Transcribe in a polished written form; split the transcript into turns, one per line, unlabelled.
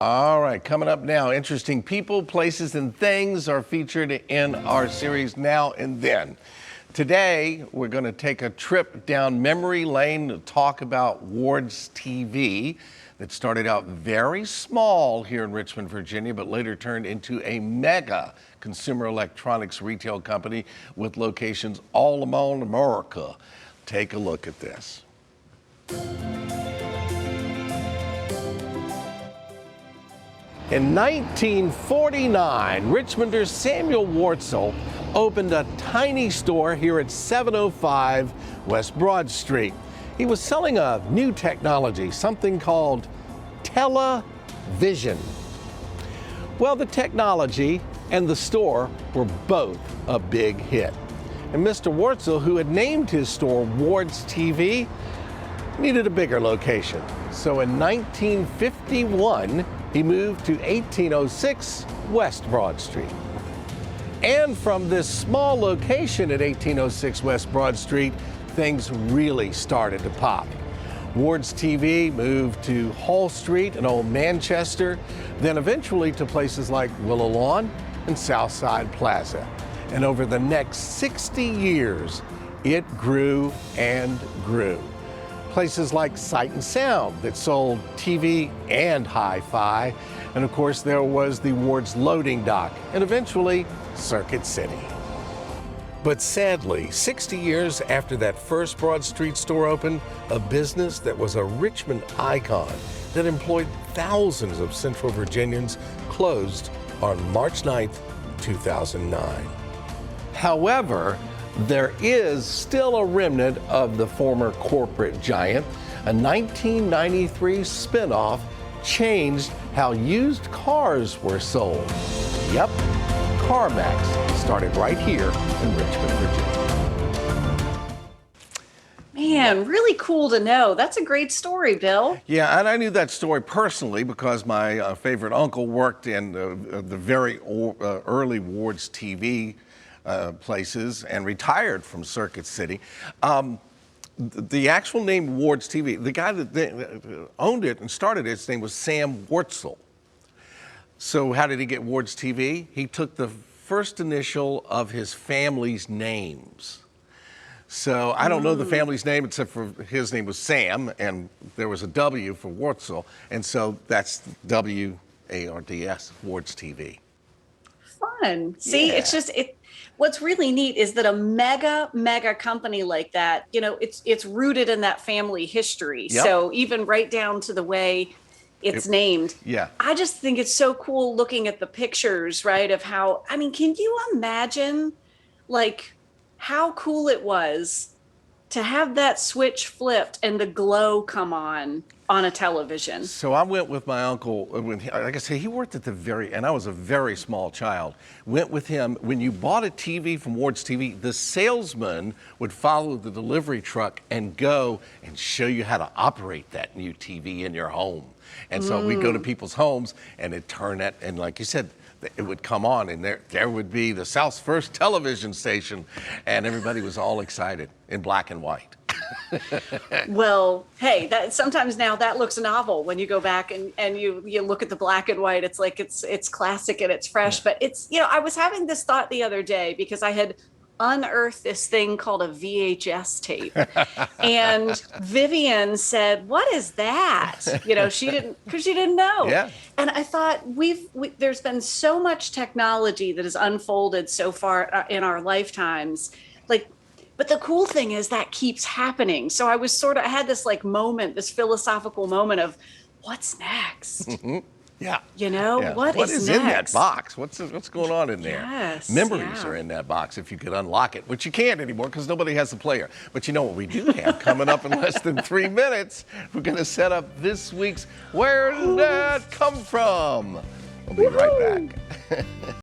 All right, coming up now, interesting people, places, and things are featured in our series Now and Then. Today, we're going to take a trip down memory lane to talk about Ward's TV that started out very small here in Richmond, Virginia, but later turned into a mega consumer electronics retail company with locations all around America. Take a look at this. In 1949, Richmonder Samuel Wurtzel opened a tiny store here at 705 West Broad Street. He was selling a new technology, something called television. Well, the technology and the store were both a big hit. And Mr. Wurtzel, who had named his store Ward's TV, needed a bigger location. So in 1951, he moved to 1806 West Broad Street. And from this small location at 1806 West Broad Street, things really started to pop. Ward's TV moved to Hall Street in Old Manchester, then eventually to places like Willow Lawn and Southside Plaza. And over the next 60 years, it grew and grew. Places like Sight and Sound that sold TV and hi-fi. And of course, there was the Ward's loading dock and eventually Circuit City. But sadly, 60 years after that first Broad Street store opened, a business that was a Richmond icon that employed thousands of Central Virginians closed on March 9th, 2009. However, there is still a remnant of the former corporate giant. A 1993 spinoff changed how used cars were sold. Yep, CarMax started right here in Richmond, Virginia.
Man, really cool to know. That's a great story, Bill.
Yeah, and I knew that story personally because my favorite uncle worked in the very early Ward's TV places and retired from Circuit City. The actual name Ward's TV, the guy that owned it and started it, his name was Sam Wurtzel. So how did he get Ward's TV? He took the first initial of his family's names. So I don't know the family's name except for his name was Sam, and there was a W for Wurtzel, and so that's W-A-R-D-S, Ward's TV.
Fun. See,
Yeah.
What's really neat is that a mega company like that, you know, it's rooted in that family history.
Yep.
So even right down to the way it's named.
Yeah.
I just think it's so cool looking at the pictures, right, of how, I mean, can you imagine like how cool it was to have that switch flipped and the glow come on a television?
So I went with my uncle, like I said, he worked at and I was a very small child. Went with him. When you bought a TV from Ward's TV, the salesman would follow the delivery truck and go and show you how to operate that new TV in your home. And so we'd go to people's homes and it'd turn that, and like you said, it would come on, and there would be the South's first television station, and everybody was all excited in black and white.
Well, hey, sometimes now that looks novel when you go back and you look at the black and white. It's like it's classic and it's fresh. But it's, you know, I was having this thought the other day because I had unearthed this thing called a VHS tape, and Vivian said, "What is that?" You know, she didn't know.
Yeah.
And I thought there's been so much technology that has unfolded so far in our lifetimes, like. But the cool thing is that keeps happening. So I had this like moment, this philosophical moment of what's next?
Yeah.
You know,
Yeah.
What is
in that
next?
box? What's going on in there?
Yes,
Memories
yeah.
are in that box if you could unlock it, which you can't anymore because nobody has the player. But you know what we do have coming up in less than 3 minutes? We're going to set up this week's Where Did That Come From? We'll be right back.